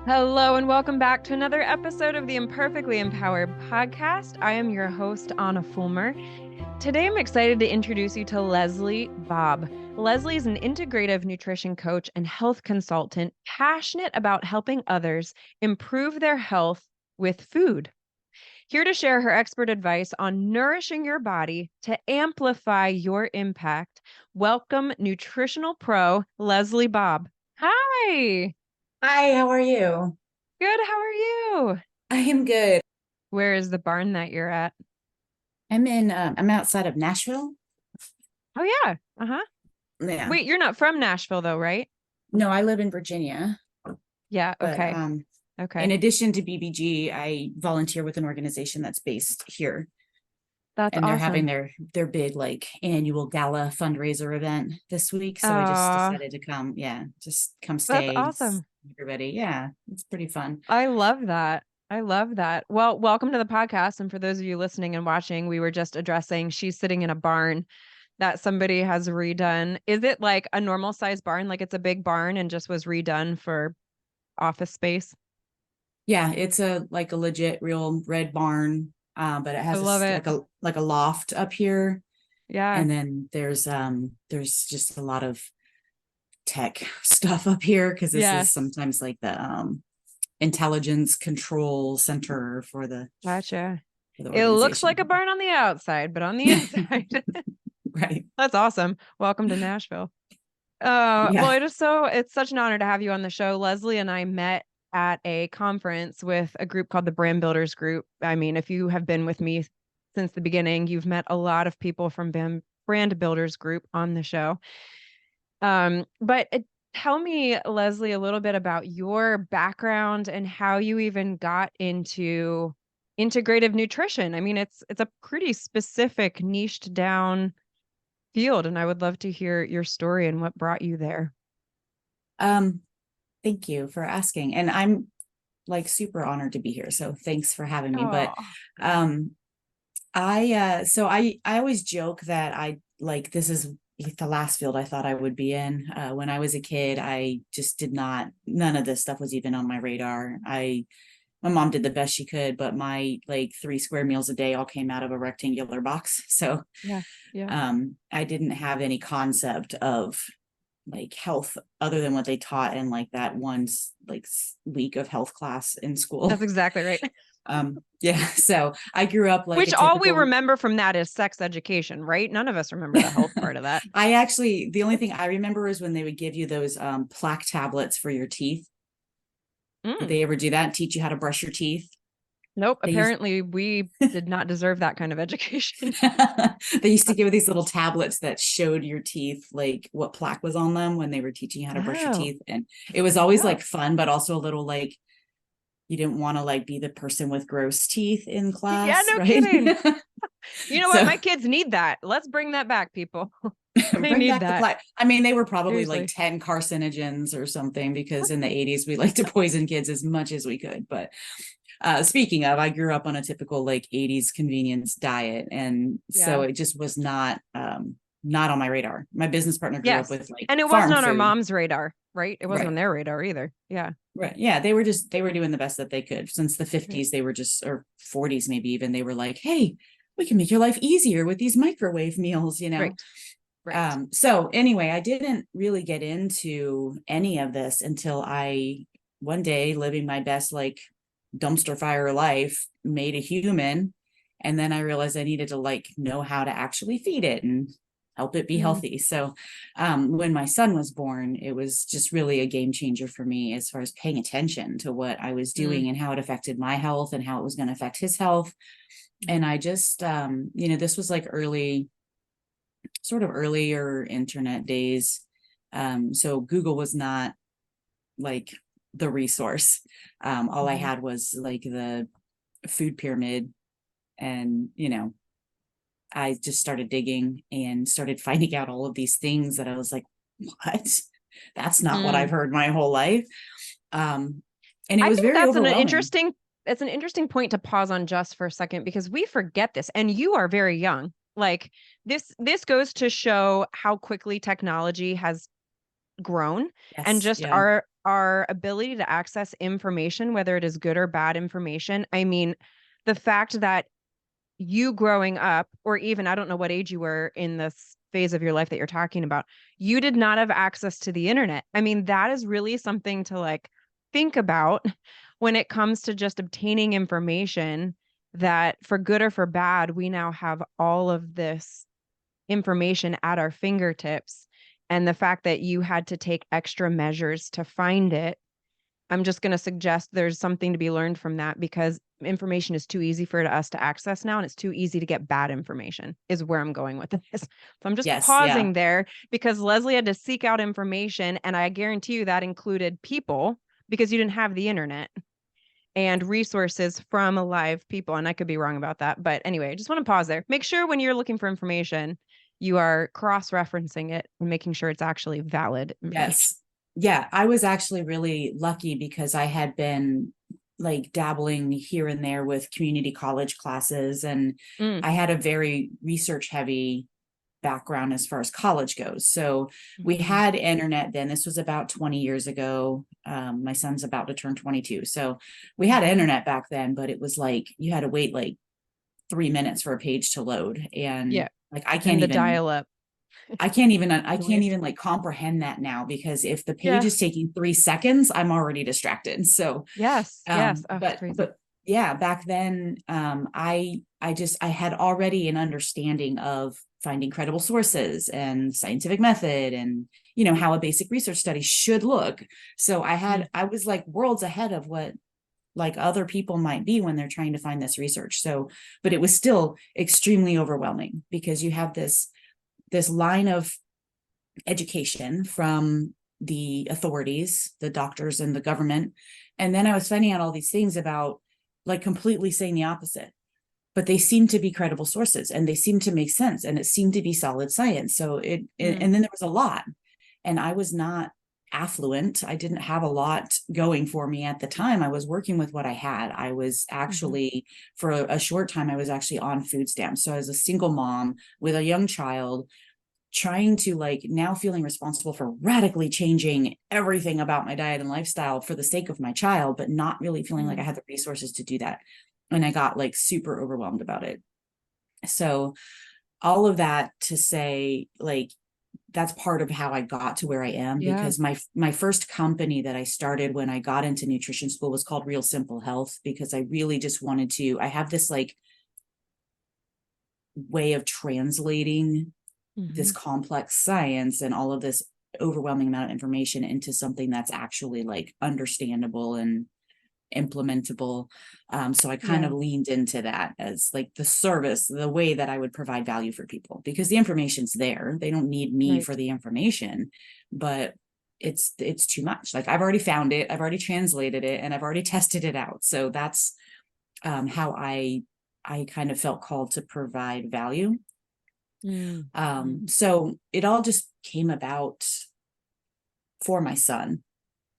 Hello and welcome back to another episode of the Imperfectly Empowered podcast. I am your host, Fulmer. Today, I'm excited to introduce you to Leslie Bobb. Leslie is an integrative nutrition coach and health consultant, passionate about helping others improve their health with food. Here to share her expert advice on nourishing your body to amplify your impact, welcome nutritional pro, Leslie Bobb. Hi. Hi, how are you? Good. How are you? I am good. Where is the barn that you're at? I'm outside of Nashville. Oh, yeah. Uh-huh. Yeah. Wait, you're not from Nashville though, right? No, I live in Virginia, Yeah. but Okay. in Okay. addition to BBG, I volunteer with an organization that's based here, That's and they're having awesome. their big like annual gala fundraiser event this week. So I just Oh, decided to come. Yeah, just come that's stay. awesome. Everybody. Yeah, it's pretty fun. I love that. I love that. Well, welcome to the podcast. And for those of you listening and watching, we were just addressing she's sitting in a barn that somebody has redone. Is it like a normal size barn? Like it's a big barn and just was redone for office space? Yeah, it's a like a legit real red barn. But it I has a love it. like a loft up here. Yeah. And then there's just a lot of tech stuff up here because this Yeah. is sometimes like the intelligence control center for Gotcha. the It looks like a organization. barn on the outside, but on the inside. Right. That's awesome. Welcome to Nashville. Well, Yeah. it's such an honor to have you on the show. Leslie and I met at a conference with a group called the Brand Builders Group. I mean, if you have been with me since the beginning, you've met a lot of people from Brand Builders Group on the show. But tell me, Leslie, a little bit about your background and how you even got into integrative nutrition. I mean, it's a pretty specific, niched down field, and I would love to hear your story and what brought you there. Um, Thank you for asking. And I'm like super honored to be here. So thanks for having me. But Oh, um I always joke that I like this is like the last field I thought I would be in. When I was a kid, I just did not, none of this stuff was even on my radar. My mom did the best she could, but my like 3 square meals a day all came out of a rectangular box. So yeah, yeah. I didn't have any concept of like health other than what they taught in like that one like week of health class in school. That's exactly right. Yeah, so I grew up like Which a all we typical. remember from that is sex education, right? None of us remember the health part of that. I actually, the only thing I remember is when they would give you those plaque tablets for your teeth. Did Mm. they ever do that? Teach you how to brush your teeth? Nope. They used Apparently, we did not deserve that kind of education. they used to give these little tablets that showed your teeth, like what plaque was on them when they were teaching you how to brush your Oh, teeth. And it was always oh. like fun, but also a little like you didn't want to like be the person with gross teeth in Yeah, class, no right? kidding. You know what? So My kids need that. Let's bring that back, people. They bring need back the that. plaque. I mean, they were probably like Seriously. 10 carcinogens or something because in the 80s we liked to poison kids as much as we could. But speaking of, I grew up on a typical like 80s convenience diet. And so Yeah. it just was not on my radar. My business partner grew up Yes. with like And it wasn't farm on our food. mom's radar, right? It wasn't on Right. their radar either. Yeah. Right. Yeah. They were doing the best that they could since the Right. 50s. They were just, or 40s, maybe even, they were like, hey, we can make your life easier with these microwave meals, you know? Right. Right. So anyway, I didn't really get into any of this until I one day living my best like dumpster fire life made a human, and then I realized I needed to like know how to actually feed it and help it be Mm, healthy. So when my son was born, it was just really a game changer for me as far as paying attention to what I was mm, doing and how it affected my health and how it was going to affect his health. And I just this was like sort of earlier internet days. So Google was not like the resource. All I mhm. had was like the food pyramid. And, I just started digging and started finding out all of these things that I was like, what? That's not what I've Mm. heard my whole life. Um, and it I was think very that's an overwhelming. interesting it's an interesting point to pause on just for a second because we forget this and you are very young. Like this goes to show how quickly technology has grown and Yes. just Yeah. our ability to access information, whether it is good or bad information. I mean, the fact that you growing up, or even I don't know what age you were in this phase of your life that you're talking about, you did not have access to the internet. I mean, that is really something to like think about when it comes to just obtaining information, that for good or for bad, we now have all of this information at our fingertips. And the fact that you had to take extra measures to find it, I'm just going to suggest there's something to be learned from that, because information is too easy for us to access now, and it's too easy to get bad information, is where I'm going with this. So I'm just Yes. Yeah. pausing there because Leslie had to seek out information, and I guarantee you that included people, because you didn't have the internet and resources from live people. And I could be wrong about that. But anyway, I just want to pause there. Make sure when you're looking for information, you are cross-referencing it and making sure it's actually valid information. Yes. Yeah. I was actually really lucky because I had been like dabbling here and there with community college classes, and I had a very research heavy background as far as college goes. So we had internet then. This was about 20 years ago. My son's about to turn 22. So we had internet back then, but it was like you had to wait like 3 minutes for a page to load. And Yeah. like I And can't the even dial up. I can't even like comprehend that now, because if the page Yeah. is taking 3 seconds, I'm already distracted. So Yes. Yes. Oh, but yeah, back then, I had already an understanding of finding credible sources and scientific method, and you know how a basic research study should look. So I was like worlds ahead of what like other people might be when they're trying to find this research. So, but it was still extremely overwhelming, because you have this line of education from the authorities, the doctors and the government. And then I was finding out all these things about like completely saying the opposite, but they seem to be credible sources and they seem to make sense, and it seemed to be solid science. So and then there was a lot, and I was not affluent. I didn't have a lot going for me at the time. I was working with what I had. I was actually, for a short time, I was actually on food stamps. So I was a single mom with a young child, trying to like now feeling responsible for radically changing everything about my diet and lifestyle for the sake of my child, but not really feeling like I had the resources to do that. And I got like super overwhelmed about it. So all of that to say, like, that's part of how I got to where I am, because my first company that I started when I got into nutrition school was called Real Simple Health, because I really just wanted to, I have this like way of translating this complex science and all of this overwhelming amount of information into something that's actually like understandable and implementable. So I kind of leaned into that as like the service, the way that I would provide value for people, because the information's there. They don't need me for the information, but it's too much. Like I've already found it, I've already translated it, and I've already tested it out. So that's how I kind of felt called to provide value. So it all just came about for my son.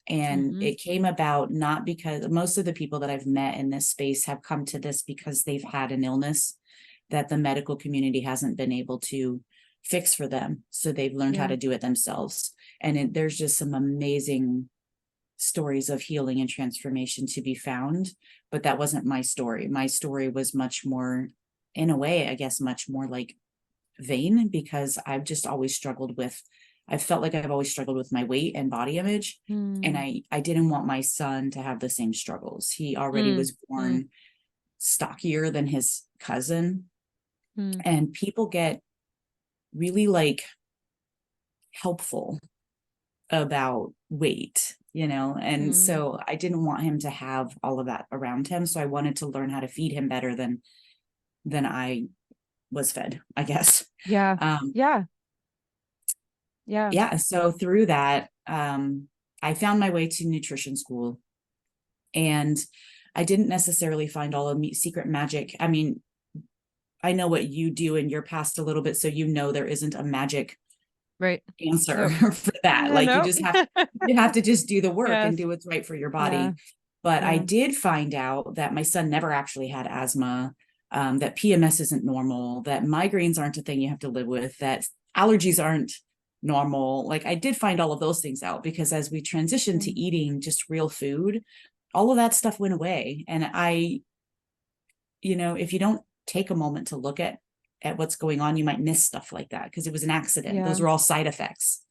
And it came about not because most of the people that I've met in this space have come to this because they've had an illness that the medical community hasn't been able to fix for them. So they've learned how to do it themselves. And there's just some amazing stories of healing and transformation to be found. But that wasn't my story. My story was much more, in a way, I guess, much more like vain, because I've just always struggled with, I felt like I've always struggled with my weight and body image. And I didn't want my son to have the same struggles. He already was born stockier than his cousin. And people get really like helpful about weight, you know? And so I didn't want him to have all of that around him. So I wanted to learn how to feed him better than I was fed, I guess. So through that, I found my way to nutrition school, and I didn't necessarily find all of secret magic. I mean, I know what you do in your past a little bit, so you know there isn't a magic answer for that. Like you have to just do the work and do what's right for your body. But I did find out that my son never actually had asthma, that PMS isn't normal, that migraines aren't a thing you have to live with, that allergies aren't normal. Like I did find all of those things out, because as we transitioned to eating just real food, all of that stuff went away. And if you don't take a moment to look at what's going on, you might miss stuff like that, because it was an accident. Yeah. Those were all side effects.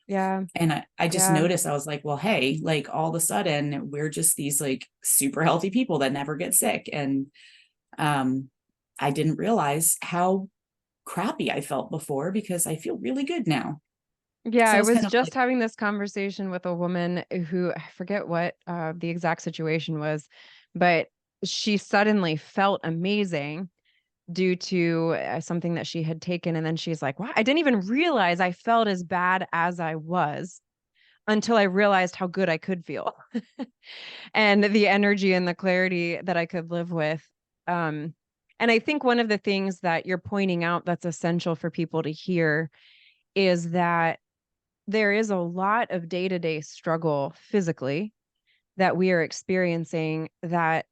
Yeah. And I just Yeah. noticed, I was like, well, hey, like all of a sudden we're just these like super healthy people that never get sick. And I didn't realize how crappy I felt before, because I feel really good now. Yeah, So I I was was kind of just like, having this conversation with a woman who, I forget what the exact situation was, but she suddenly felt amazing due to something that she had taken. And then she's like, wow, I didn't even realize I felt as bad as I was until I realized how good I could feel and the energy and the clarity that I could live with. Um, and I think one of the things that you're pointing out that's essential for people to hear is that there is a lot of day-to-day struggle physically that we are experiencing, that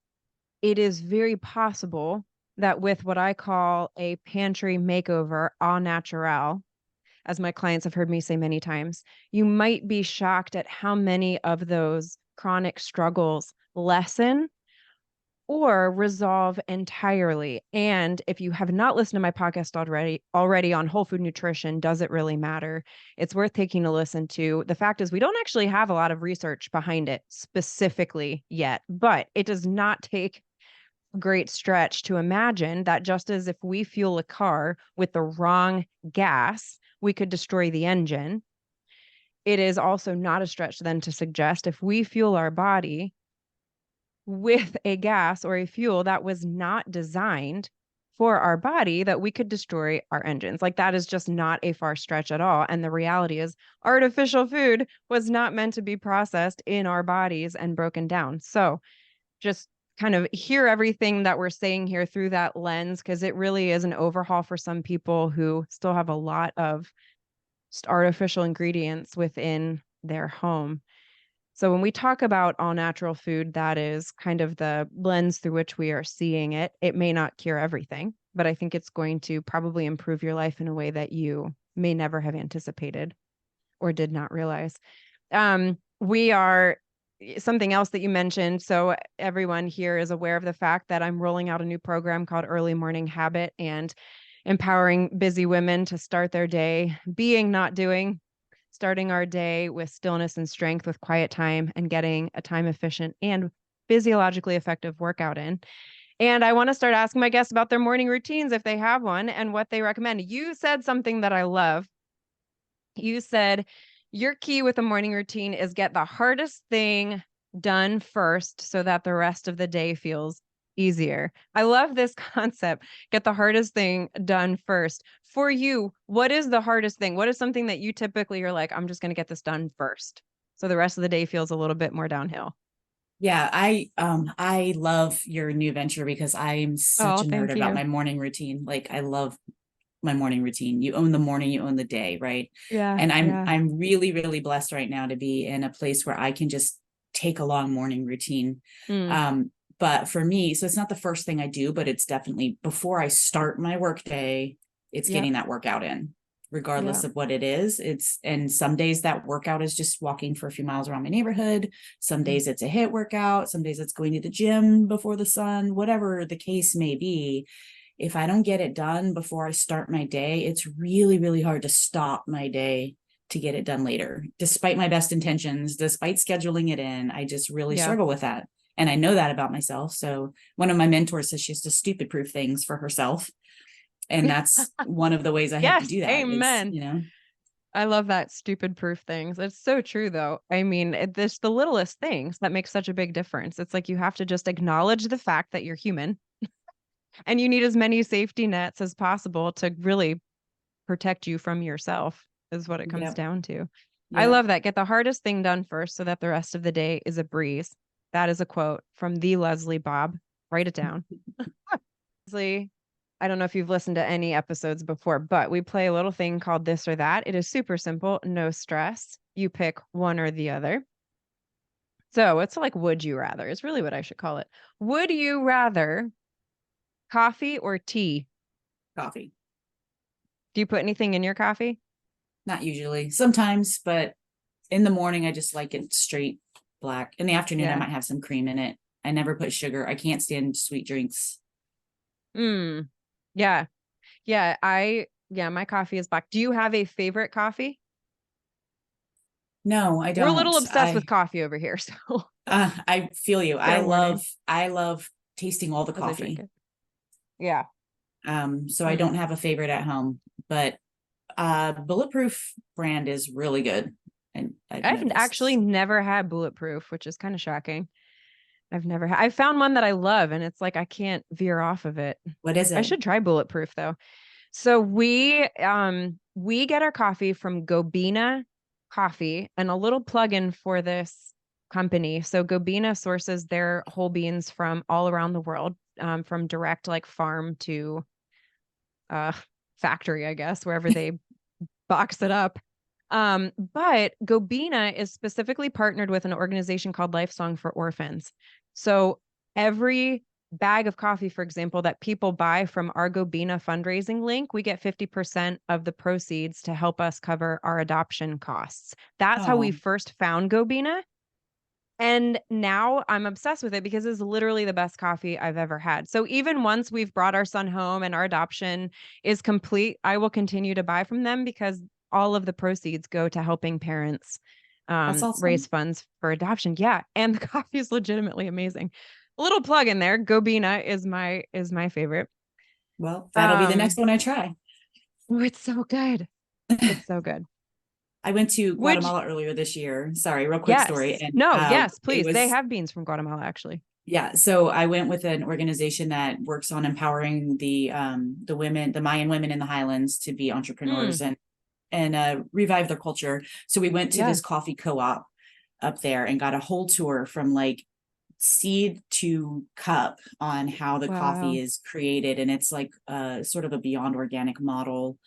it is very possible that with what I call a pantry makeover au naturel, as my clients have heard me say many times, you might be shocked at how many of those chronic struggles lessen or resolve entirely. And if you have not listened to my podcast already on whole food nutrition, does it really matter? It's worth taking a listen to. The fact is, we don't actually have a lot of research behind it specifically yet, but it does not take a great stretch to imagine that just as if we fuel a car with the wrong gas, we could destroy the engine. It is also not a stretch then to suggest if we fuel our body with a gas or a fuel that was not designed for our body, that we could destroy our engines. Like that is just not a far stretch at all. And the reality is artificial food was not meant to be processed in our bodies and broken down. So just kind of hear everything that we're saying here through that lens, because it really is an overhaul for some people who still have a lot of just artificial ingredients within their home. So when we talk about all natural food, that is kind of the lens through which we are seeing it. It may not cure everything, but I think it's going to probably improve your life in a way that you may never have anticipated or did not realize. We are something else that you mentioned. So everyone here is aware of the fact that I'm rolling out a new program called Early Morning Habit, and empowering busy women to start their day being, not doing, starting our day with stillness and strength, with quiet time, and getting a time efficient and physiologically effective workout in. And I want to start asking my guests about their morning routines, if they have one, and what they recommend. You said something that I love. You said your key with a morning routine is get the hardest thing done first so that the rest of the day feels easier. I love this concept. Get the hardest thing done first. For you, what is the hardest thing? What is something that you typically are like, I'm just going to get this done first, so the rest of the day feels a little bit more downhill? yeah, I love your new venture, because I'm such Oh, a nerd thank about you. my morning routine. Like I love my morning routine. You own the morning, you own the day, right? Yeah, And I'm yeah. I'm really, really blessed right now to be in a place where I can just take a long morning routine. Mm, But for me, so it's not the first thing I do, but it's definitely before I start my work day, it's yep, getting that workout in, yeah, regardless of what it is. And some days that workout is just walking for a few miles around my neighborhood. Some mm, days it's a HIIT workout. Some days it's going to the gym before the sun, whatever the case may be. If I don't get it done before I start my day, it's really, really hard to stop my day to get it done later. Despite my best intentions, despite scheduling it in, I just really yeah. struggle with that. And I know that about myself. So one of my mentors says she has to stupid proof things for herself. And that's one of the ways I have to Yes, do that is, amen. I love that stupid proof things. It's so true, though. I mean, this the littlest things that make such a big difference. It's like you have to just acknowledge the fact that you're human and you need as many safety nets as possible to really protect you from yourself, is what it comes yep, down to. I yep. love that. Get the hardest thing done first so that the rest of the day is a breeze. That is a quote from the Leslie Bobb. Write it down. Leslie, I don't know if you've listened to any episodes before, but we play a little thing called This or That. It is super simple, no stress. You pick one or the other. So it's like, would you rather? Is really what I should call it. Would you rather coffee or tea? Coffee. Do you put anything in your coffee? Not usually, sometimes, but in the morning, I just like it straight black. In the afternoon, I Yeah. might have some cream in it. I never put sugar. I can't stand sweet drinks. Mm. Yeah. Yeah. Yeah, my coffee is black. Do you have a favorite coffee? No, I We're a little don't. obsessed with coffee over here. So I feel you. fair warning I love tasting all the as I drink coffee. it. Yeah. So I Mm. don't have a favorite at home, but Bulletproof brand is really good. And I've I've actually noticed. never had Bulletproof, which is kind of shocking. I found one that I love and it's like I can't veer off of it. What is I it? should try Bulletproof though. So we get our coffee from Gobina Coffee, and a little plug-in for this company. So Gobina sources their whole beans from all around the world, from direct like farm to uh factory, I guess, wherever they box it up. But Gobina is specifically partnered with an organization called Lifesong for Orphans. So every bag of coffee, for example, that people buy from our Gobina fundraising link, we get 50% of the proceeds to help us cover our adoption costs. That's how we Oh, first found Gobina. And now I'm obsessed with it because it's literally the best coffee I've ever had. So even once we've brought our son home and our adoption is complete, I will continue to buy from them because all of the proceeds go to helping parents that's raise awesome. funds for adoption. Yeah, and the coffee is legitimately amazing. A little plug in there. Gobina is my favorite. Well, that'll be the next Um, one I try. oh, it's so good. It's so good. I went to Would Guatemala earlier this year. Sorry, real quick story. yes. And No, yes, it please. They was, have beans from Guatemala actually. yeah. So I went with an organization that works on empowering the women, the Mayan women in the highlands to be Mm, entrepreneurs and revive their culture. So we went to yeah. this coffee co-op up there and got a whole tour from like seed to cup on how the coffee Wow. is created. And it's like sort of a beyond organic model.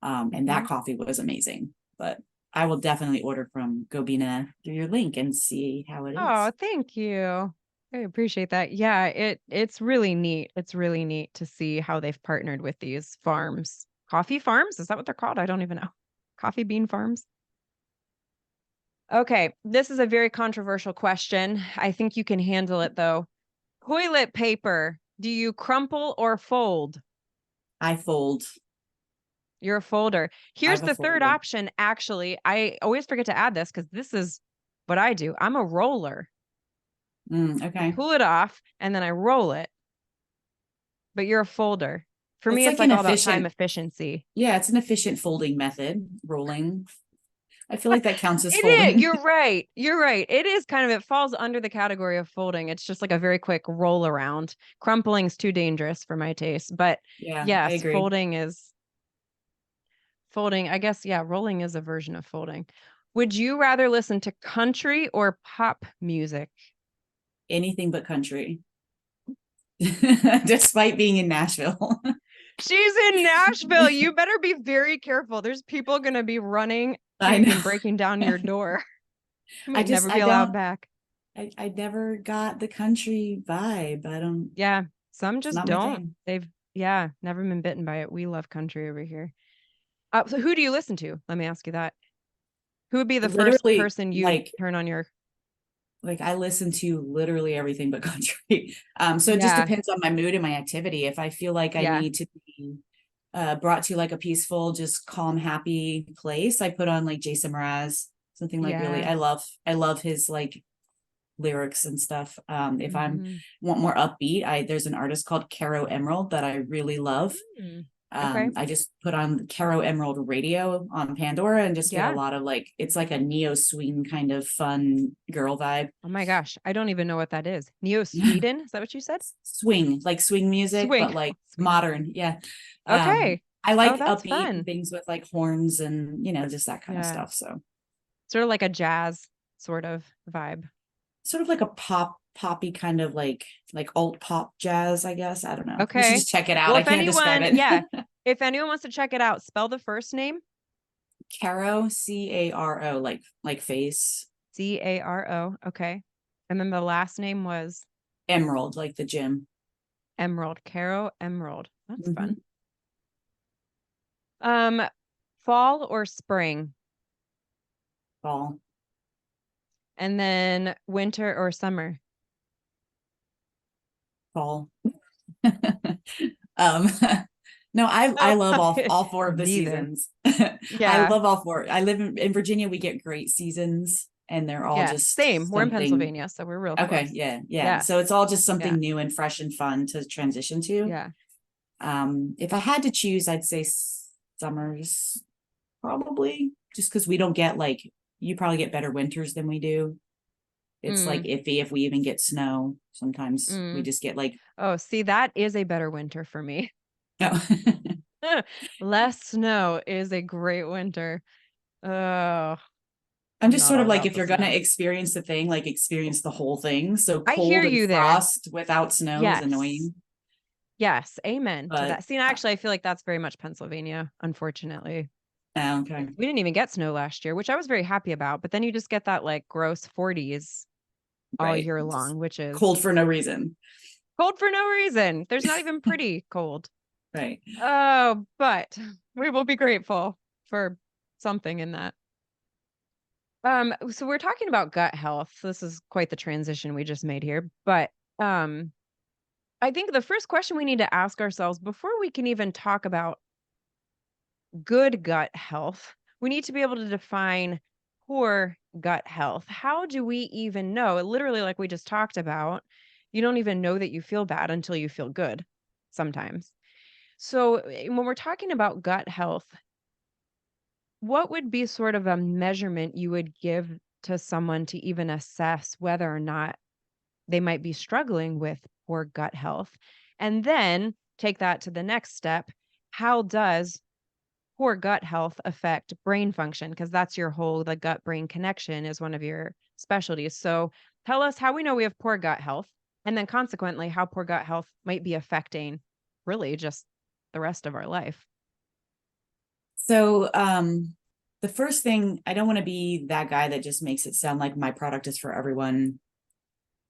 And that Mhm. coffee was amazing. But I will definitely order from Gobina through your link and see how it Oh, is. thank you. I appreciate that. Yeah, it's really neat. It's really neat to see how they've partnered with these farms. Coffee farms? Is that what they're called? I don't even know. Coffee bean farms? Okay, this is a very controversial question. I think you can handle it though. Toilet paper, do you crumple or fold? I fold. You're a folder. Here's I'm a the third folder. option, actually. I always forget to add this because this is what I do. I'm a roller. I Okay. pull it off and then I roll it, but you're a folder. For It's me, it's like like an all about time efficient, efficiency. yeah, it's an efficient folding method, rolling. I feel like that counts as It is. folding. You're right. You're right. It is kind of, it falls under the category of folding. It's just like a very quick roll around. Crumpling's too dangerous for my taste. But Yeah, I yes, agree. folding. I guess, yeah, rolling is a version of folding. Would you rather listen to country or pop music? Anything but country. Despite being in Nashville. She's in Nashville. You better be very careful. There's people going to be running, I shooting, know. and breaking down your door. You I might just never be allowed back. I never got the country vibe. I don't, Yeah, some it's just not my don't. thing. Yeah, never been bitten by it. We love country over here. So who do you listen to? Let me ask you that. Who would be the first Literally, person you'd turn on your? like I listen to literally everything but country. So it just Yeah, depends on my mood and my activity. If I feel like I yeah, need to be brought to like a peaceful, just calm, happy place, I put on like Jason Mraz, something like really. yeah. I love his like lyrics and stuff. If I'm Hmm. want more upbeat, I there's an artist called Caro Emerald that I really love. Mm. Okay. I just put on Caro Emerald Radio on Pandora and just get a Yeah. lot of like it's like a neo swing kind of fun girl vibe. Oh my gosh, I don't even know what that is. Neo Sweden? Is that what you said? Swing, like swing music, Swing. but like Swing. modern. Yeah. Okay. I Oh, like that's upbeat fun. things with like horns and just that kind of Yeah. stuff. So Sort of like a jazz sort of vibe. sort of like a poppy kind of like alt pop jazz, I guess. I don't know. You should Okay. just check it out. Well, I if can't describe anyone, it. yeah, if anyone wants to check it out, spell the first name Caro, Caro, like face. Caro. Okay. And then the last name was Emerald, like the gym. Emerald. Caro Emerald. That's fun. Hmm. Um, Fall or spring? Fall. And then winter or summer? Fall. um no, I Oh, love all four of the neither. seasons. I Yeah. love all four. I live in Virginia. We get great seasons, and they're all Yes. Same. just We're in something. Pennsylvania, so we're real Okay, close. yeah. Yes. So it's all just Yeah. something new and fresh and fun to transition to. Yeah. If I had to choose, I'd say summers, probably, just because we don't get like, you probably get better winters than we do. It's like Mm, iffy if we even get snow. Sometimes we mm. just get like, Oh, see, that is a better winter for me. oh. Less snow is a great winter. Oh, I'm just not sort all of like, about if the you're gonna snow. experience the thing, like experience the whole thing. So I hear cold and you there. frost without snow is Yes. annoying. Yes. Amen to But that. See, actually, I feel like that's very much Pennsylvania, unfortunately. okay, We didn't even get snow last year, which I was very happy about. But then you just get that like gross 40s all right. year Just long, which cold is for no reason. cold for no reason. There's not even pretty cold. Right. Oh, but we will be grateful for something in that. So we're talking about gut health. This is quite the transition we just made here, but um, I think the first question we need to ask ourselves before we can even talk about good gut health, we need to be able to define poor gut health. How do we even know? Literally, like we just talked about, you don't even know that you feel bad until you feel good sometimes. So, when we're talking about gut health, what would be sort of a measurement you would give to someone to even assess whether or not they might be struggling with poor gut health? And then take that to the next step. How does poor gut health affect brain function? Because that's your whole, the gut brain connection is one of your specialties. So tell us how we know we have poor gut health, and then consequently, how poor gut health might be affecting really just the rest of our life. So the first thing, I don't want to be that guy that just makes it sound like my product is for everyone,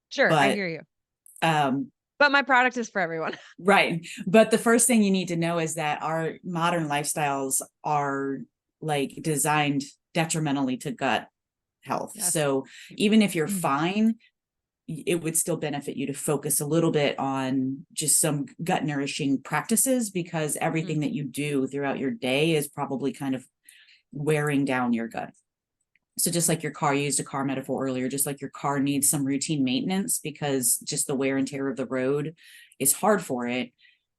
Sure, I but hear you. um But my product is for everyone. right. But the first thing you need to know is that our modern lifestyles are like designed detrimentally to gut health. Yes. So even if you're Mm, fine, it would still benefit you to focus a little bit on just some gut nourishing practices, because mm, everything that you do throughout your day is probably kind of wearing down your gut. So just like your car, you used a car metaphor earlier, just like your car needs some routine maintenance because just the wear and tear of the road is hard for it.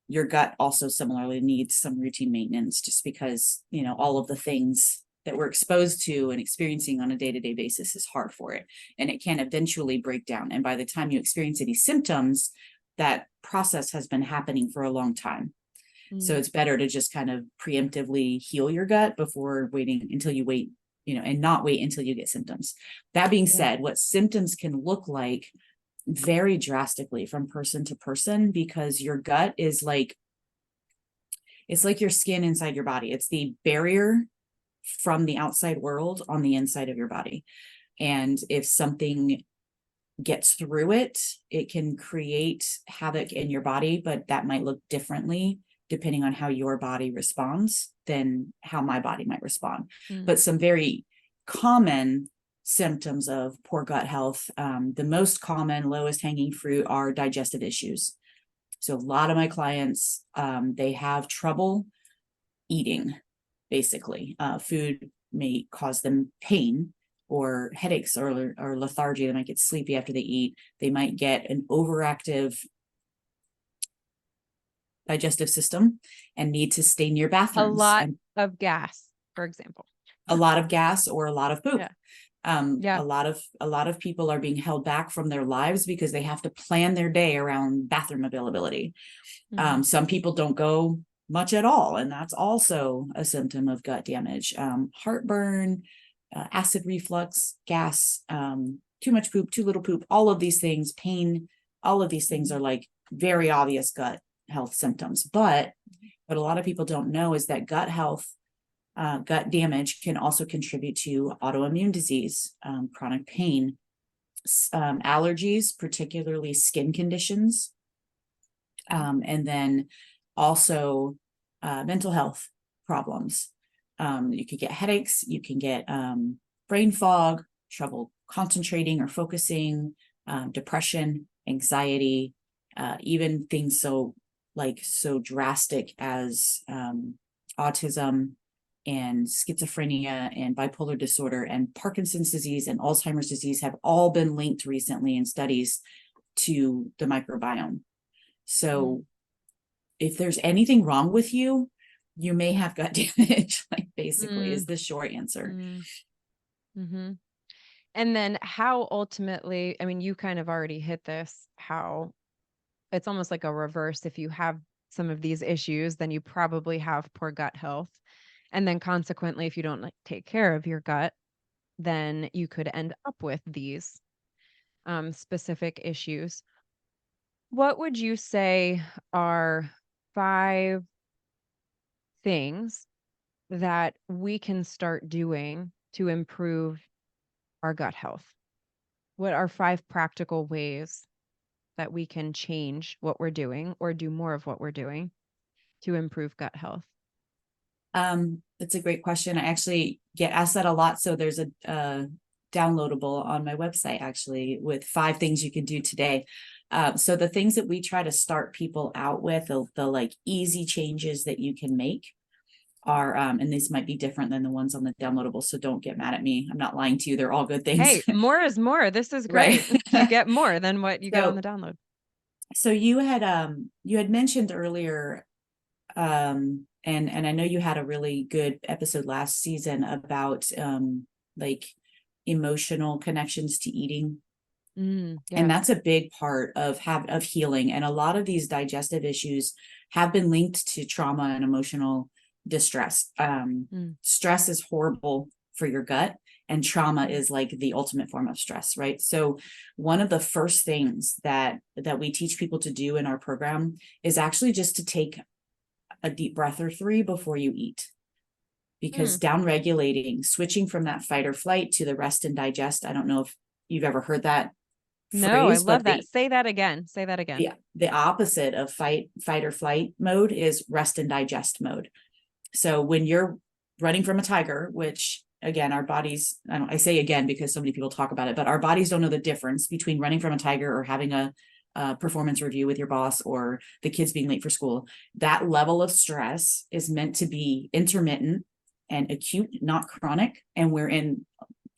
Your gut also similarly needs some routine maintenance, just because, you know, all of the things that we're exposed to and experiencing on a day-to-day basis is hard for it, and it can eventually break down. And by the time you experience any symptoms, that process has been happening for a long time. So mm. it's better to just kind of preemptively heal your gut before waiting until you wait, you know, and not wait until you get symptoms. That being Yeah. said, what symptoms can look like vary drastically from person to person, because your gut is like, it's like your skin inside your body. It's the barrier from the outside world on the inside of your body. And if something gets through it, it can create havoc in your body, but that might look differently depending on how your body responds than how my body might respond. Mm. But some very common symptoms of poor gut health, the most common, lowest hanging fruit are digestive issues. So a lot of my clients, they have trouble eating, basically. Food may cause them pain or headaches or lethargy. They might get sleepy after they eat. They might get an overactive digestive system and need to stay near A bathrooms, lot and of gas, for example. a lot of gas or a lot of poop. Yeah. Yeah. A lot of people are being held back from their lives because they have to plan their day around bathroom availability. Hmm. Some people don't go much at all, and that's also a symptom of gut damage. Heartburn, acid reflux, gas, too much poop, too little poop, all of these things, pain, all of these things are like very obvious gut health symptoms. But what a lot of people don't know is that gut health, gut damage can also contribute to autoimmune disease, chronic pain, allergies, particularly skin conditions, and then also mental health problems. You could get headaches, you can get brain fog, trouble concentrating or focusing, depression, anxiety, even things so drastic as autism and schizophrenia and bipolar disorder and Parkinson's disease and Alzheimer's disease have all been linked recently in studies to the microbiome. So if there's anything wrong with you, you may have gut damage, basically is the short answer. Mm-hmm. And then how ultimately, I mean, you kind of already hit this, how it's almost like a reverse. If you have some of these issues, then you probably have poor gut health. And then consequently, if you don't take care of your gut, then you could end up with these specific issues. What would you say are 5 things that we can start doing to improve our gut health? What are 5 practical ways that we can change what we're doing or do more of what we're doing to improve gut health? That's a great question. I actually get asked that a lot. So there's a downloadable on my website, actually, with 5 things you can do today. So the things that we try to start people out with, the easy changes that you can make are, and these might be different than the ones on the downloadable. So don't get mad at me. I'm not lying to you. They're all good things. Hey, more is more. This is great. Right. You get more than what you get on the download. So you had mentioned earlier, and I know you had a really good episode last season about emotional connections to eating. Yes. And that's a big part of healing. And a lot of these digestive issues have been linked to trauma and emotional distress. Stress is horrible for your gut, and trauma is like the ultimate form of stress, right? So one of the first things that we teach people to do in our program is actually just to take a deep breath or 3 before you eat. Because down-regulating, switching from that fight or flight to the rest and digest. I don't know if you've ever heard that No, phrase, I love that. Say that again. Say that again. Yeah. The opposite of fight or flight mode is rest and digest mode. So when you're running from a tiger, which again, our bodies, I say again, because so many people talk about it, but our bodies don't know the difference between running from a tiger or having a performance review with your boss or the kids being late for school. That level of stress is meant to be intermittent and acute, not chronic. And we're in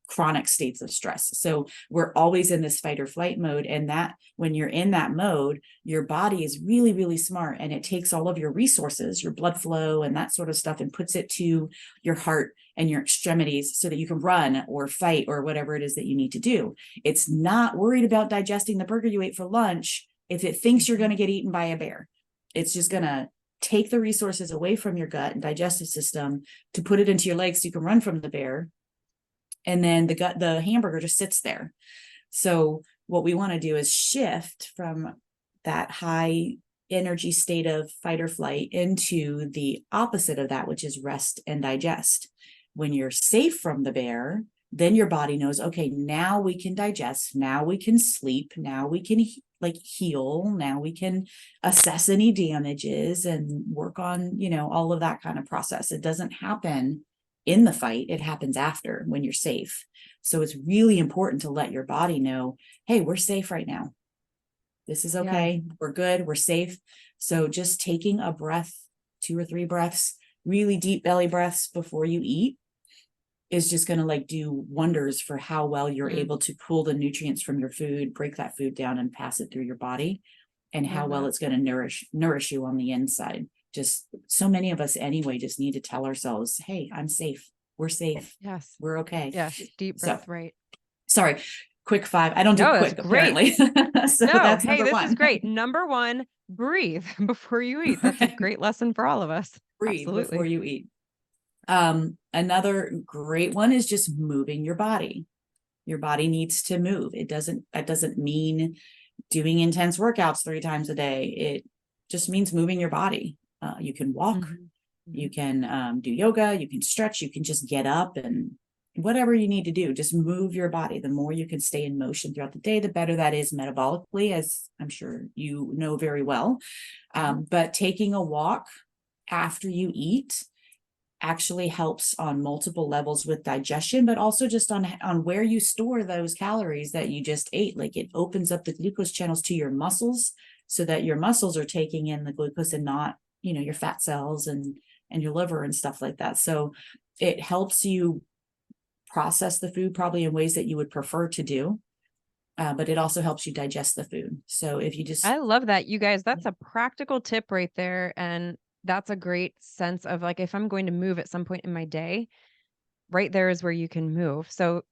chronic states of stress. So we're always in this fight or flight mode. And that when you're in that mode, your body is really, really smart. And it takes all of your resources, your blood flow and that sort of stuff, and puts it to your heart and your extremities so that you can run or fight or whatever it is that you need to do. It's not worried about digesting the burger you ate for lunch if it thinks you're going to get eaten by a bear. It's just going to take the resources away from your gut and digestive system to put it into your legs so you can run from the bear. And then the hamburger just sits there. So what we want to do is shift from that high energy state of fight or flight into the opposite of that, which is rest and digest. When you're safe from the bear, then your body knows, okay, now we can digest, now we can sleep, now we can heal, now we can assess any damages and work on, all of that kind of process. It doesn't happen in the fight, it happens after when you're safe. So it's really important to let your body know, hey, we're safe right now. This is okay. Yeah. We're good. We're safe. So just taking a breath, 2 or 3 breaths, really deep belly breaths before you eat is just going to do wonders for how well you're able to pull the nutrients from your food, break that food down and pass it through your body, and how well it's going to nourish you on the inside. Just so many of us anyway just need to tell ourselves, hey, I'm safe. We're safe. Yes. We're okay. Yes. Deep breath. Right. Sorry. Quick 5. I don't do quick, apparently. So that's hey, this 1. is great. Number 1, breathe before you eat. That's a great lesson for all of us. Breathe Absolutely. Before you eat. Another great one is just moving your body. Your body needs to move. That doesn't mean doing intense workouts 3 times a day. It just means moving your body. You can walk, you can do yoga, you can stretch, you can just get up and whatever you need to do, just move your body. The more you can stay in motion throughout the day, the better that is metabolically, as I'm sure you know very well. But taking a walk after you eat actually helps on multiple levels with digestion, but also just on where you store those calories that you just ate. Like it opens up the glucose channels to your muscles so that your muscles are taking in the glucose and not, your fat cells and your liver and stuff like that. So it helps you process the food probably in ways that you would prefer to do. But it also helps you digest the food. So if you just, I love that, you guys. That's a practical tip right there. And that's a great sense of like, if I'm going to move at some point in my day, right there is where you can move. So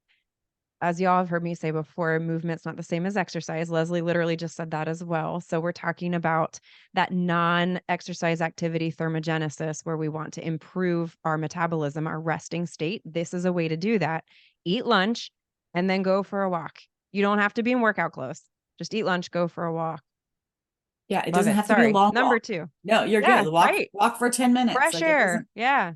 as y'all have heard me say before, movement's not the same as exercise. Leslie literally just said that as well. So we're talking about that non-exercise activity thermogenesis, where we want to improve our metabolism, our resting state. This is a way to do that. Eat lunch and then go for a walk. You don't have to be in workout clothes. Just eat lunch, go for a walk. yeah, it Love doesn't it. have to be a Sorry. long Number walk. 2. No, you're Yeah, good. right. Walk for 10 minutes. Fresh Like it air. doesn't. Yeah.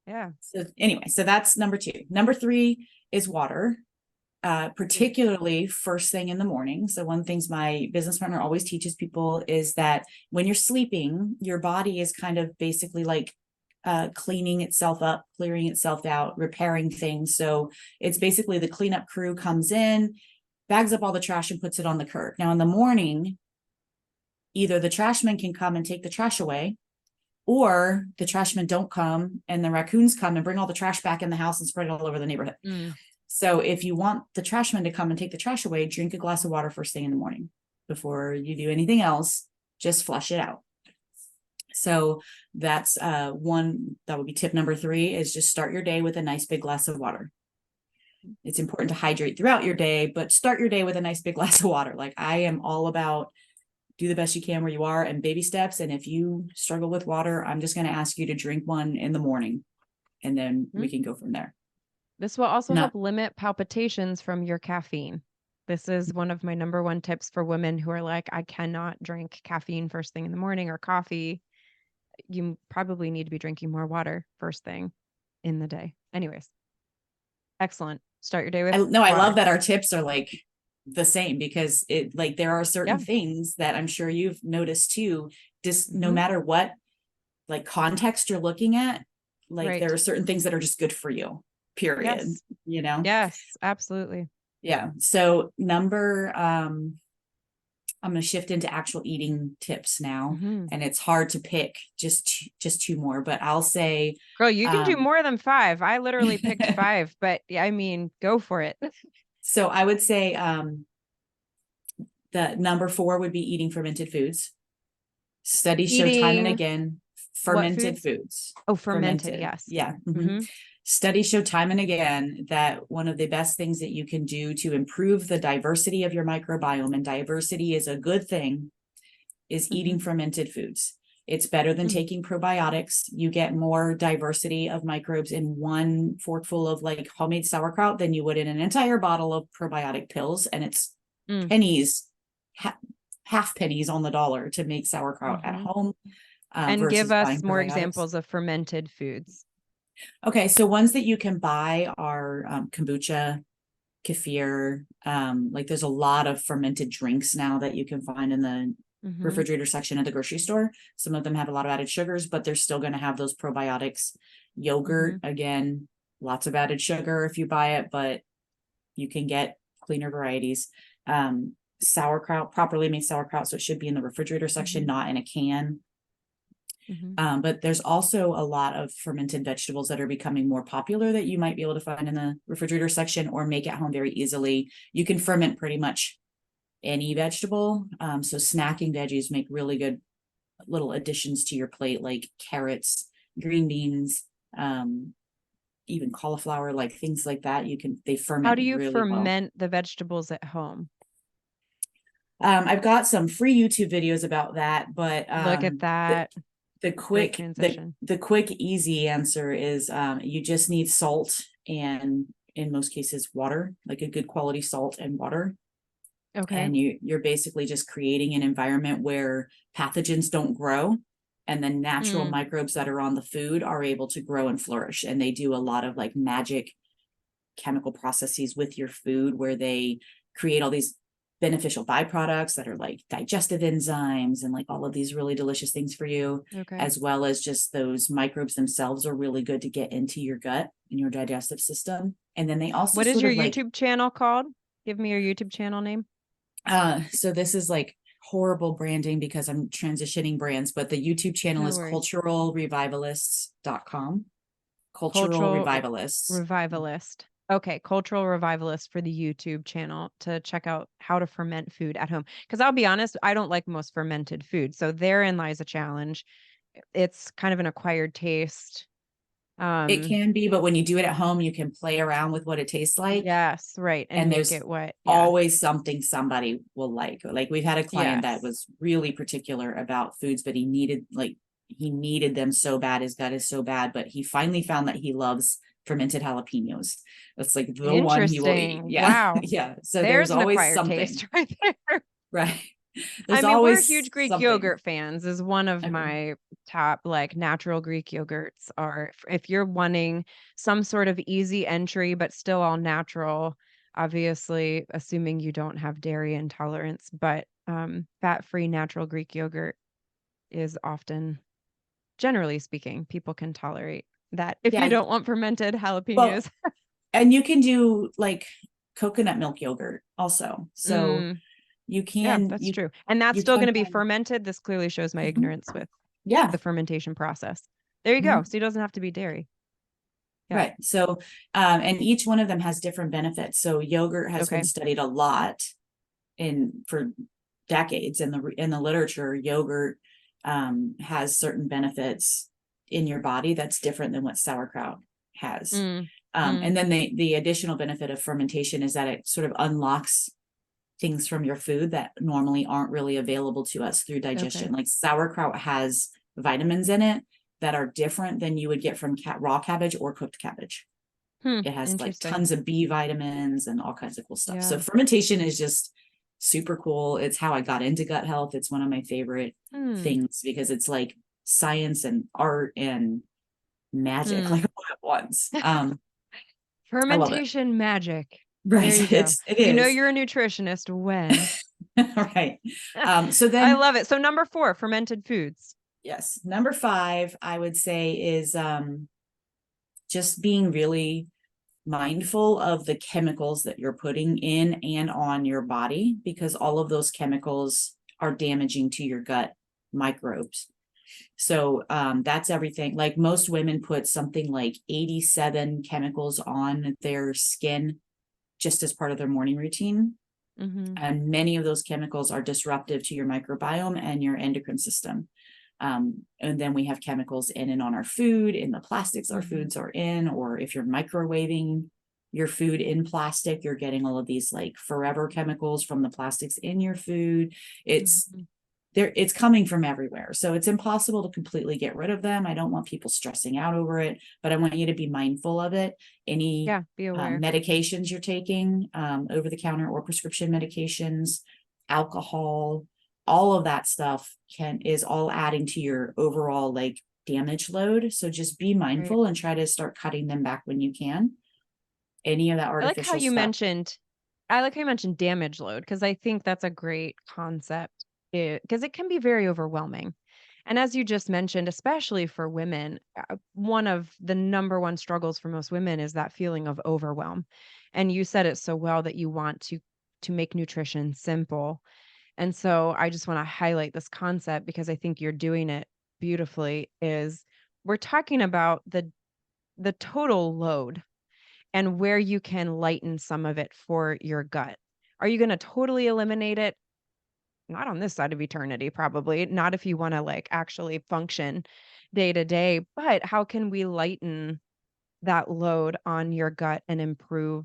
Yeah. So anyway, so that's number 2. Number 3 is water. Particularly first thing in the morning. So one of the things my business partner always teaches people is that when you're sleeping, your body is kind of basically like cleaning itself up, clearing itself out, repairing things. So it's basically the cleanup crew comes in, bags up all the trash and puts it on the curb. Now in the morning, either the trashmen can come and take the trash away, or the trashmen don't come and the raccoons come and bring all the trash back in the house and spread it all over the neighborhood. So if you want the trashman to come and take the trash away, drink a glass of water first thing in the morning before you do anything else. Just flush it out. So that's one, that would be tip number 3, is just start your day with a nice big glass of water. It's important to hydrate throughout your day, but start your day with a nice big glass of water. Like I am all about do the best you can where you are and baby steps. And if you struggle with water, I'm just going to ask you to drink one in the morning and then we can go from there. This will also help limit palpitations from your caffeine. This is one of my number 1 tips for women who are like, I cannot drink caffeine first thing in the morning or coffee. You probably need to be drinking more water first thing in the day. Anyways, excellent. Start your day with water. I love that our tips are like the same, because it like there are certain things that I'm sure you've noticed too, just no matter what like context you're looking at, like there are certain things that are just good for you. Period. Yes. Yes, absolutely. Yeah. So I'm going to shift into actual eating tips now. And it's hard to pick just 2 more, but I'll say, girl, you can do more than 5. I literally picked 5, but yeah, I mean, go for it. So I would say, the number 4 would be eating fermented foods. Studies show time and again, fermented foods. Oh, fermented. Yes. Yeah. Studies show time and again that one of the best things that you can do to improve the diversity of your microbiome, and diversity is a good thing, is eating fermented foods. It's better than taking probiotics. You get more diversity of microbes in one forkful of like homemade sauerkraut than you would in an entire bottle of probiotic pills. And it's pennies, half pennies on the dollar to make sauerkraut at home. And give us more examples of fermented foods. Okay, so ones that you can buy are kombucha, kefir. Like there's a lot of fermented drinks now that you can find in the refrigerator section at the grocery store. Some of them have a lot of added sugars, but they're still going to have those probiotics. Yogurt, again, lots of added sugar if you buy it, but you can get cleaner varieties. Sauerkraut, properly made sauerkraut, so it should be in the refrigerator section, not in a can. But there's also a lot of fermented vegetables that are becoming more popular that you might be able to find in the refrigerator section or make at home very easily. You can ferment pretty much any vegetable. So snacking veggies make really good little additions to your plate, like carrots, green beans, even cauliflower, like things like that. They ferment. How do you really ferment the vegetables at home? I've got some free YouTube videos about that, but look at that. The quick, easy answer is you just need salt and in most cases water, like a good quality salt and water. Okay. And you're basically just creating an environment where pathogens don't grow, and the natural microbes that are on the food are able to grow and flourish. And they do a lot of like magic chemical processes with your food where they create all these beneficial byproducts that are like digestive enzymes and like all of these really delicious things for you, as well as just those microbes themselves are really good to get into your gut and your digestive system. And then they also what is your YouTube channel called? Give me your YouTube channel name. So this is like horrible branding because I'm transitioning brands, but the YouTube channel is culturalrevivalists.com. Cultural Revivalist. Revivalist. Okay, Cultural Revivalist for the YouTube channel to check out how to ferment food at home. Because I'll be honest, I don't like most fermented food. So therein lies a challenge. It's kind of an acquired taste. It can be, but when you do it at home, you can play around with what it tastes like. Yes, right. And make it what always something somebody will like. Like we've had a client that was really particular about foods, but he needed them so bad. His gut is so bad, but he finally found that he loves fermented jalapenos. That's like the one he will eat. Yeah. Wow. Yeah. So there's always something taste right there. Right. We're huge Greek yogurt fans is one of my top like natural Greek yogurts are if you're wanting some sort of easy entry, but still all natural, obviously, assuming you don't have dairy intolerance, but fat-free natural Greek yogurt is often, generally speaking, people can tolerate that if you don't want fermented jalapenos. Well, and you can do like coconut milk yogurt also. So you can. Yeah, that's true. And that's still going to be fermented. This clearly shows my ignorance with the fermentation process. There you go. So it doesn't have to be dairy. Yeah. Right. So, and each one of them has different benefits. So yogurt has been studied a lot for decades in the literature. Yogurt has certain benefits in your body that's different than what sauerkraut has. And then the additional benefit of fermentation is that it sort of unlocks things from your food that normally aren't really available to us through digestion. Like sauerkraut has vitamins in it that are different than you would get from raw cabbage or cooked cabbage. It has like tons of B vitamins and all kinds of cool stuff. So fermentation is just super cool. It's how I got into gut health. It's one of my favorite things because it's like science and art and magic like all at once. Fermentation magic. Right. It is. You know you're a nutritionist when. Right. So then I love it. So number 4, fermented foods. Yes. Number 5, I would say is just being really mindful of the chemicals that you're putting in and on your body, because all of those chemicals are damaging to your gut microbes. So that's everything. Like most women put something like 87 chemicals on their skin just as part of their morning routine. And many of those chemicals are disruptive to your microbiome and your endocrine system. And then we have chemicals in and on our food, in the plastics our foods are in, or if you're microwaving your food in plastic, you're getting all of these like forever chemicals from the plastics in your food. It's coming from everywhere. So it's impossible to completely get rid of them. I don't want people stressing out over it, but I want you to be mindful of it. Any be aware. Medications you're taking, over the counter or prescription medications, alcohol, all of that stuff is all adding to your overall like damage load. So just be mindful and try to start cutting them back when you can. Any of that artificial I like how you mentioned damage load, because I think that's a great concept. Because it can be very overwhelming. And as you just mentioned, especially for women, one of the number one struggles for most women is that feeling of overwhelm. And you said it so well that you want to make nutrition simple. And so I just want to highlight this concept because I think you're doing it beautifully. Is we're talking about the total load and where you can lighten some of it for your gut. Are you going to totally eliminate it? Not on this side of eternity, probably not if you want to like actually function day to day, but how can we lighten that load on your gut and improve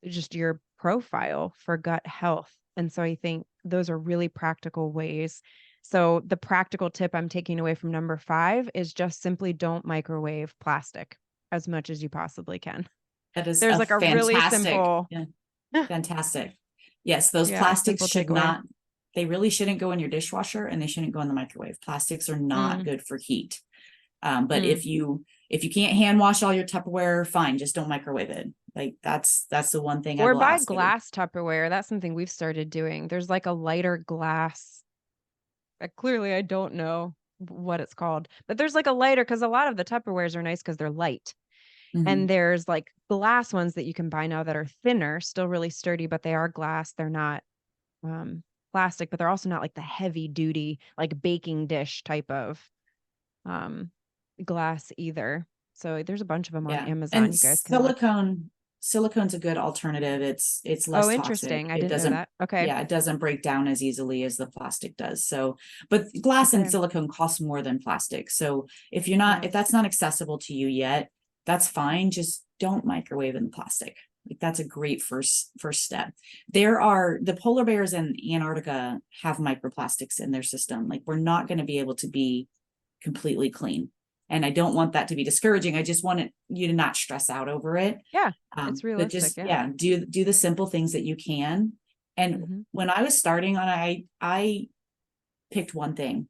just your profile for gut health? And so I think those are really practical ways. So the practical tip I'm taking away from number 5 is just simply don't microwave plastic as much as you possibly can. There's like a really simple, fantastic. Yes, those plastics should not. They really shouldn't go in your dishwasher and they shouldn't go in the microwave. Plastics are not good for heat. But if you can't hand wash all your Tupperware, fine, just don't microwave it. Like that's the one thing I Or will buy ask you. glass Tupperware. That's something we've started doing. There's like a lighter glass. Clearly, I don't know what it's called, but there's like a lighter because a lot of the Tupperwares are nice because they're light. And Mhm. there's like glass ones that you can buy now that are thinner, still really sturdy, but they are glass. They're not um, plastic, but they're also not like the heavy duty, like baking dish type of um, glass either. So there's a bunch of them on Yeah. Amazon. And You guys can look. silicone's a good alternative. It's Oh, less toxic. interesting. I It didn't know doesn't, that. Okay. yeah, it doesn't break down as easily as the plastic does. So, but glass and Okay. silicone cost more than plastic. So if you're not, Yeah. if that's not accessible to you yet, that's fine. Just don't microwave in the plastic. Like that's a great first step. There are the polar bears in Antarctica have microplastics in their system. Like we're not going to be able to be completely clean. And I don't want that to be discouraging. I just want you to not stress out over it. Yeah. It's But realistic. just, Yeah. yeah, do the simple things that you can. And Hmm. when I was starting on, I picked one thing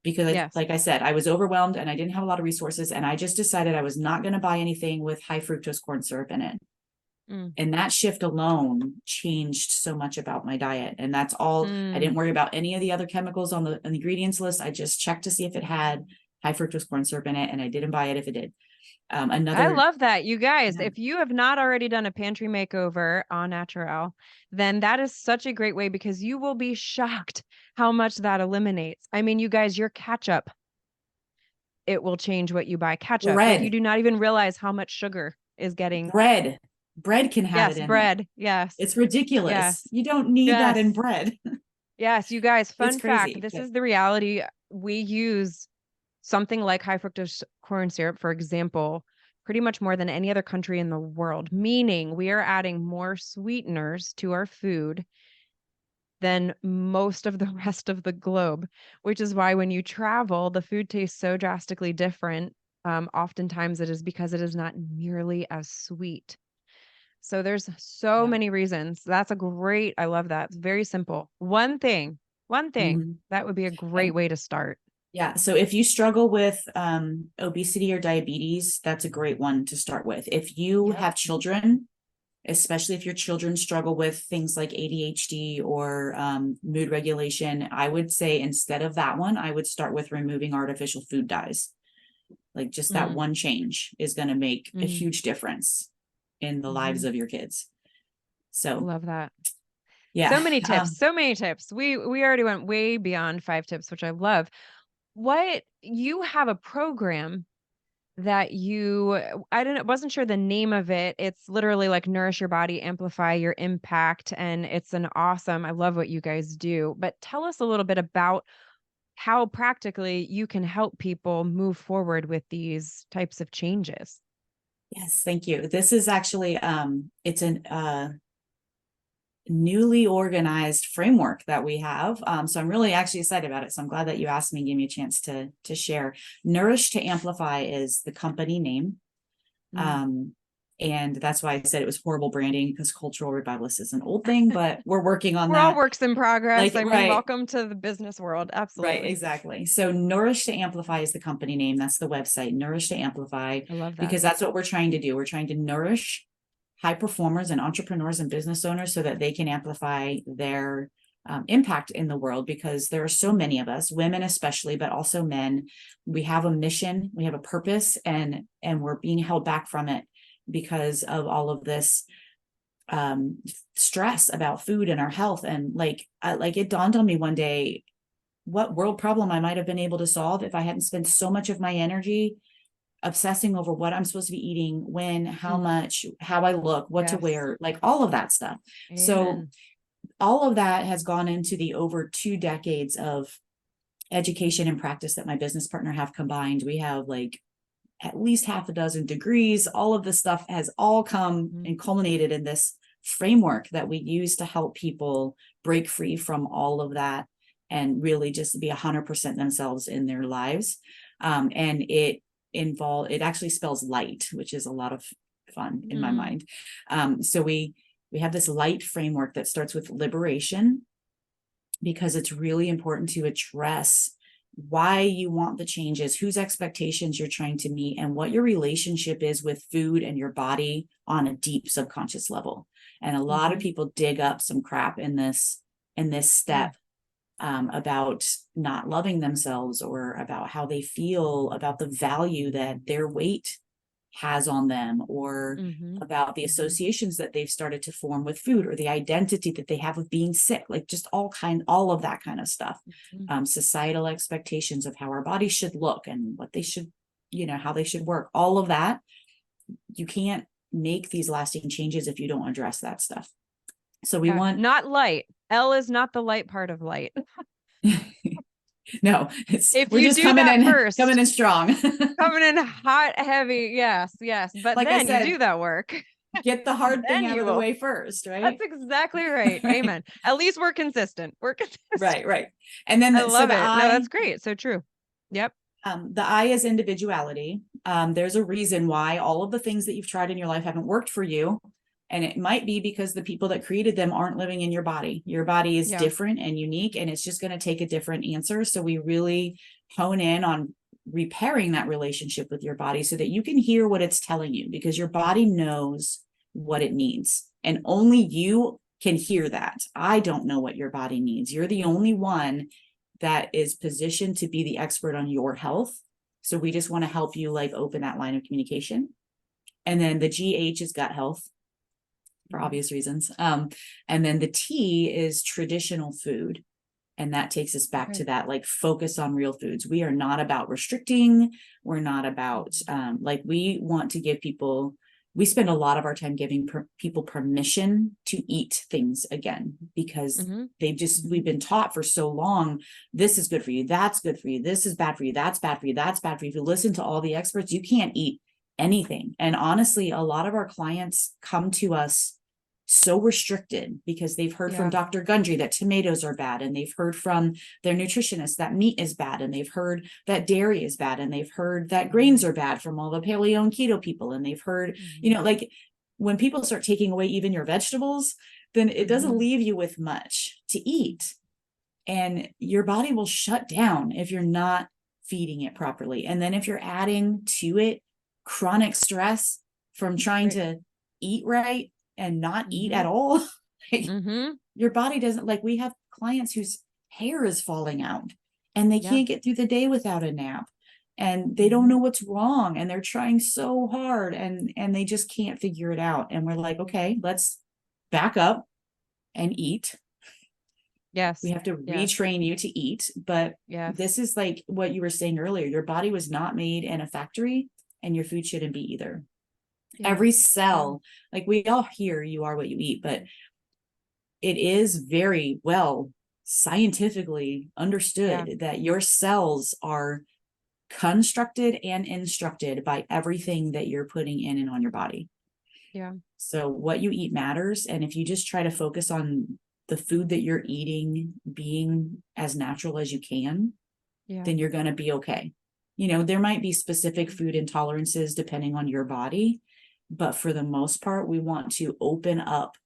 because Yes. like I said, I was overwhelmed and I didn't have a lot of resources. And I just decided I was not going to buy anything with high fructose corn syrup in it. Mm. And that shift alone changed so much about my diet. And that's all. I didn't Mm. worry about any of the other chemicals on the ingredients list. I just checked to see if it had high fructose corn syrup in it, and I didn't buy it if it did. I Another, love that. You guys, yeah, if you have not already done a pantry makeover on Natural, then that is such a great way because you will be shocked how much that eliminates. I mean, you guys, your ketchup, it will change what you buy. Ketchup. Like you bread, do not even realize how much sugar is getting. bread, bread can have it Yes, in it. bread. Yes. It's ridiculous. Yes. You don't need that in Yes. bread. Yes, you guys, It's fun fact, crazy, this but is the reality. We use something like high fructose corn syrup, for example, pretty much more than any other country in the world, meaning we are adding more sweeteners to our food than most of the rest of the globe, which is why when you travel, the food tastes so drastically different. Oftentimes it is because it is not nearly as sweet. So there's so yeah. many reasons. That's a great, I love that. It's very simple. One thing, Mhm. that would be a great And way to start. yeah, so if you struggle with obesity or diabetes, that's a great one to start with. If you Yep. have children, especially if your children struggle with things like ADHD or mood regulation, I would say instead of that one, I would start with removing artificial food dyes. Like just that Mm, one change is going to make a mm, huge difference in the lives hmm. of your kids. So Love that. yeah, So many tips, so many tips. We already went way beyond 5 tips, which I love. What you have a program that you wasn't sure the name of it. It's literally like Nourish Your Body, Amplify Your Impact, and it's an awesome. I love what you guys do. But tell us a little bit about how practically you can help people move forward with these types of changes. yes, thank you. This is actually it's an newly organized framework that we have. So I'm really actually excited about it. So I'm glad that you asked me and gave me a chance to share. Nourish to Amplify is the company name. Mm. Um, and that's why I said it was horrible branding because cultural revivalist is an old thing, but we're working on We're all that. works in progress. Like, I mean, right, welcome to the business world. right, Absolutely. exactly. So Nourish to Amplify is the company name. That's the website, Nourish to Amplify, I love that. because that's what we're trying to do. We're trying to nourish high performers and entrepreneurs and business owners so that they can amplify their impact in the world, because there are so many of us, women especially, but also men. We have a mission, we have a purpose, and we're being held back from it because of all of this stress about food and our health. And like it dawned on me one day what world problem I might have been able to solve if I hadn't spent so much of my energy obsessing over what I'm supposed to be eating, when, how Mm. much, how I look, what to Yes. wear, like all of that stuff. So Amen. all of that has gone into the over 2 decades of education and practice that my business partner have combined. We have like at least half a dozen degrees. All of this stuff has all come Mm. and culminated in this framework that we use to help people break free from all of that and really just be 100% themselves in their lives. And it actually spells light, which is a lot of fun in my Mm. mind. So we have this light framework that starts with liberation, because it's really important to address why you want the changes, whose expectations you're trying to meet, and what your relationship is with food and your body on a deep subconscious level. And a lot of people dig up some crap in this step, about not loving themselves, or about how they feel about the value that their weight has on them, or about the associations that they've started to form with food, or the identity that they have with being sick, like just all of that kind of stuff. Societal expectations of how our bodies should look and what they should, how they should work, all of that. You can't make these lasting changes if you don't address that stuff. So we want not light. L is not the light part of light. No, if we're you just do that first, coming in strong, coming in hot, heavy. Yes. But like then you do that work. Get the hard thing out of the way first, right? That's exactly right. Amen. At least we're consistent. Right. And then I love it. No, that's great. So true. Yep. The I is individuality. There's a reason why all of the things that you've tried in your life haven't worked for you. And it might be because the people that created them aren't living in your body. Your body is different and unique, and it's just going to take a different answer. So we really hone in on repairing that relationship with your body so that you can hear what it's telling you, because your body knows what it needs. And only you can hear that. I don't know what your body needs. You're the only one that is positioned to be the expert on your health. So we just want to help you open that line of communication. And then the GH is gut health, for obvious reasons. And then the T is traditional food. And that takes us back to that, focus on real foods. We are not about restricting. We're not about, we want to give people, we spend a lot of our time giving people permission to eat things again, because we've been taught for so long, this is good for you, that's good for you, this is bad for you, that's bad for you, that's bad for you. If you listen to all the experts, you can't eat anything. And honestly, a lot of our clients come to us so restricted because they've heard from Dr. Gundry that tomatoes are bad, and they've heard from their nutritionist that meat is bad, and they've heard that dairy is bad, and they've heard that grains are bad from all the paleo and keto people, and they've heard, when people start taking away even your vegetables, then it doesn't leave you with much to eat, and your body will shut down if you're not feeding it properly. And then if you're adding to it chronic stress from trying to eat right and not eat at all, your body doesn't, we have clients whose hair is falling out and they can't get through the day without a nap, and they don't know what's wrong, and they're trying so hard and they just can't figure it out. And we're like, okay, let's back up and eat. Yes. We have to retrain you to eat. But this is like what you were saying earlier. Your body was not made in a factory, and your food shouldn't be either. Every cell, we all hear you are what you eat, but it is very well scientifically understood that your cells are constructed and instructed by everything that you're putting in and on your body. So what you eat matters. And if you just try to focus on the food that you're eating being as natural as you can, then you're going to be okay. There might be specific food intolerances depending on your body, but for the most part, we want to open up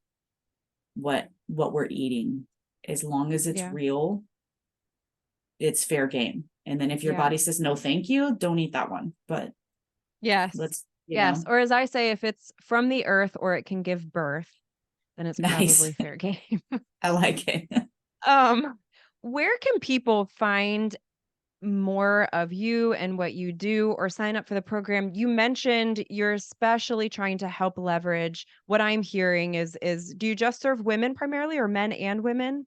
what we're eating. As long as it's real, it's fair game. And then if your body says no thank you, don't eat that one. But let's or as I say, if it's from the earth or it can give birth, then it's probably fair game. I like it. Where can people find more of you and what you do, or sign up for the program? You mentioned you're especially trying to help leverage. What I'm hearing is do you just serve women primarily, or men and women?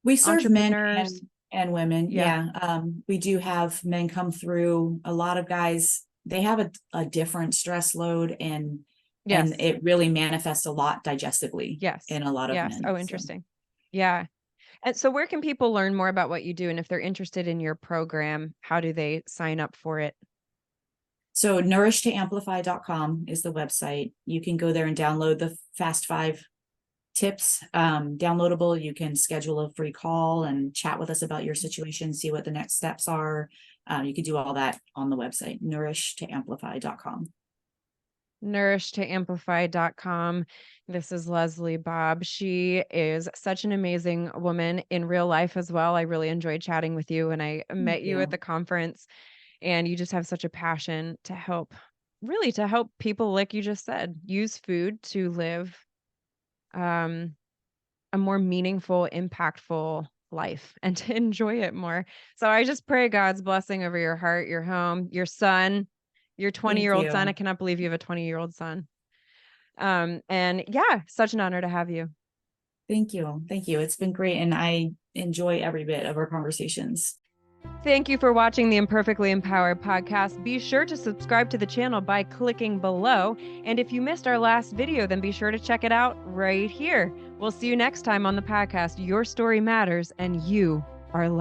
We serve men and women. We do have men come through. A lot of guys, they have a different stress load, and it really manifests a lot digestively in a lot of men. Oh, interesting. So. And so where can people learn more about what you do? And if they're interested in your program, how do they sign up for it? So nourishtoamplify.com is the website. You can go there and download the Fast 5 tips, downloadable. You can schedule a free call and chat with us about your situation, see what the next steps are. You can do all that on the website, nourishtoamplify.com. Nourish to amplify.com. This is Leslie Bobb. She is such an amazing woman in real life as well. I really enjoyed chatting with you, and I Thank met you at you. the conference, and you just have such a passion to help, really to help people, like you just said, use food to live um, a more meaningful, impactful life and to enjoy it more. So I just pray God's blessing over your heart, your home, your son, your 20-year-old Thank year-old son. I you. cannot believe you have a 20-year-old son. And yeah, such an honor to have you. Thank you. Thank you. It's been great. And I enjoy every bit of our conversations. Thank you for watching the Imperfectly Empowered podcast. Be sure to subscribe to the channel by clicking below. And if you missed our last video, then be sure to check it out right here. We'll see you next time on the podcast. Your story matters and you are loved.